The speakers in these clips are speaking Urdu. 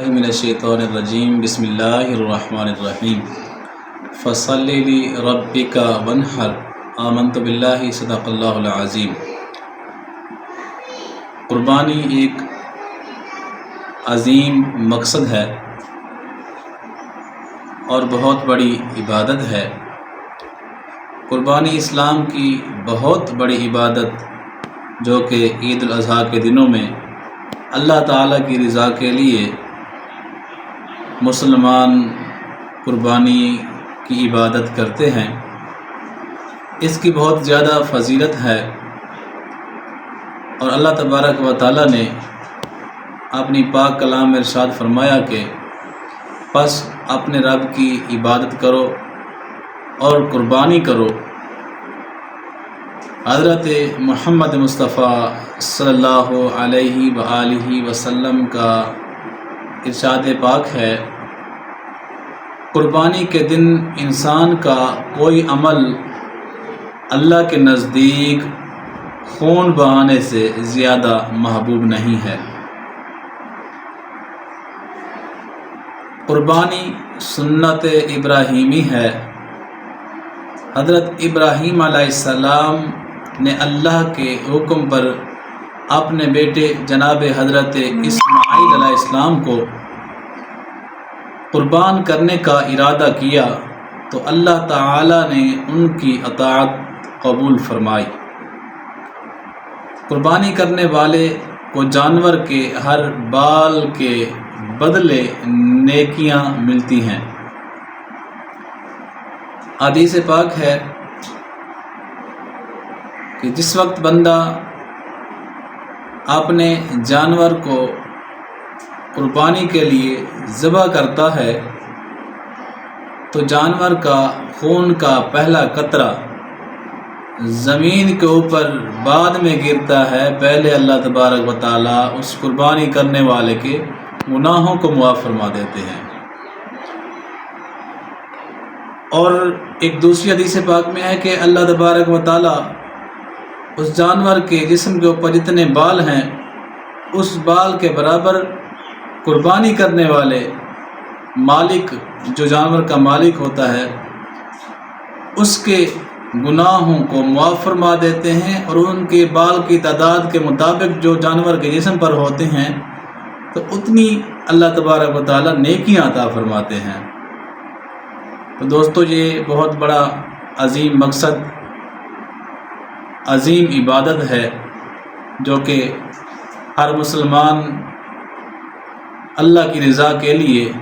من الشیطان الرجیم بسم اللہ الرحمن الرحیم فصلی لربک وانحر آمنت باللہ صدق اللہ العظیم۔ قربانی ایک عظیم مقصد ہے اور بہت بڑی عبادت ہے۔ قربانی اسلام کی بہت بڑی عبادت جو کہ عید الاضحیٰ کے دنوں میں اللہ تعالیٰ کی رضا کے لیے مسلمان قربانی کی عبادت کرتے ہیں، اس کی بہت زیادہ فضیلت ہے۔ اور اللہ تبارک و تعالیٰ نے اپنی پاک کلام میں ارشاد فرمایا کہ پس اپنے رب کی عبادت کرو اور قربانی کرو۔ حضرت محمد مصطفیٰ صلی اللہ علیہ وآلہ وسلم کا ارشاد پاک ہے، قربانی کے دن انسان کا کوئی عمل اللہ کے نزدیک خون بہانے سے زیادہ محبوب نہیں ہے۔ قربانی سنت ابراہیمی ہے۔ حضرت ابراہیم علیہ السلام نے اللہ کے حکم پر اپنے بیٹے جناب حضرت اسماعیل علیہ السلام کو قربان کرنے کا ارادہ کیا تو اللہ تعالی نے ان کی اطاعت قبول فرمائی۔ قربانی کرنے والے کو جانور کے ہر بال کے بدلے نیکیاں ملتی ہیں۔ حدیث پاک ہے کہ جس وقت بندہ اپنے جانور کو قربانی کے لیے ذبح کرتا ہے تو جانور کا خون کا پہلا قطرہ زمین کے اوپر بعد میں گرتا ہے۔ پہلے اللہ تبارک و تعالیٰ اس قربانی کرنے والے کے گناہوں کو معاف فرما دیتے ہیں۔ اور ایک دوسری حدیث پاک میں ہے کہ اللہ تبارک و تعالیٰ اس جانور کے جسم کے اوپر جتنے بال ہیں اس بال کے برابر قربانی کرنے والے مالک، جو جانور کا مالک ہوتا ہے، اس کے گناہوں کو معاف فرما دیتے ہیں، اور ان کے بال کی تعداد کے مطابق جو جانور کے جسم پر ہوتے ہیں تو اتنی اللہ تبارک و تعالیٰ نیکیاں عطا فرماتے ہیں۔ تو دوستو، یہ بہت بڑا عظیم مقصد، عظیم عبادت ہے جو کہ ہر مسلمان اللہ کی رضا کے لیے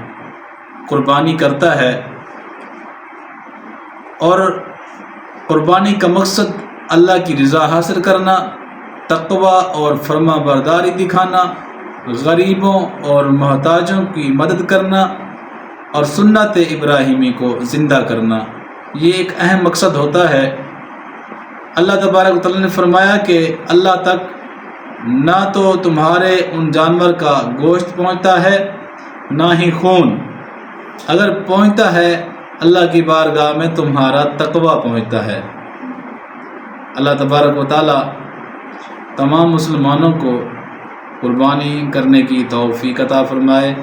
قربانی کرتا ہے۔ اور قربانی کا مقصد اللہ کی رضا حاصل کرنا، تقوی اور فرما برداری دکھانا، غریبوں اور محتاجوں کی مدد کرنا اور سنت ابراہیمی کو زندہ کرنا، یہ ایک اہم مقصد ہوتا ہے۔ اللہ تبارک و تعالیٰ نے فرمایا کہ اللہ تک نہ تو تمہارے ان جانور کا گوشت پہنچتا ہے نہ ہی خون، اگر پہنچتا ہے اللہ کی بارگاہ میں تمہارا تقوی پہنچتا ہے۔ اللہ تبارک و تعالیٰ تمام مسلمانوں کو قربانی کرنے کی توفیق عطا فرمائے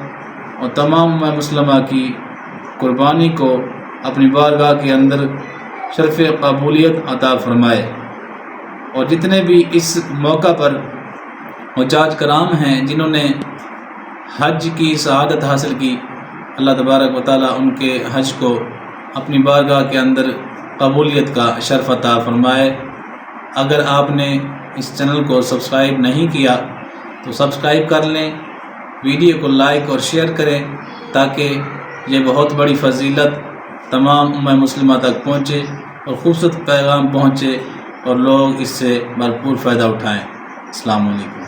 اور تمام مسلمہ کی قربانی کو اپنی بارگاہ کے اندر شرف قبولیت عطا فرمائے۔ اور جتنے بھی اس موقع پر حجاج کرام ہیں جنہوں نے حج کی سعادت حاصل کی، اللہ تبارک و تعالیٰ ان کے حج کو اپنی بارگاہ کے اندر قبولیت کا شرف عطا فرمائے۔ اگر آپ نے اس چینل کو سبسکرائب نہیں کیا تو سبسکرائب کر لیں، ویڈیو کو لائک اور شیئر کریں تاکہ یہ بہت بڑی فضیلت تمام امہ مسلمہ تک پہنچے اور خوبصورت پیغام پہنچے اور لوگ اس سے بھرپور فائدہ اٹھائیں۔ السلام علیکم۔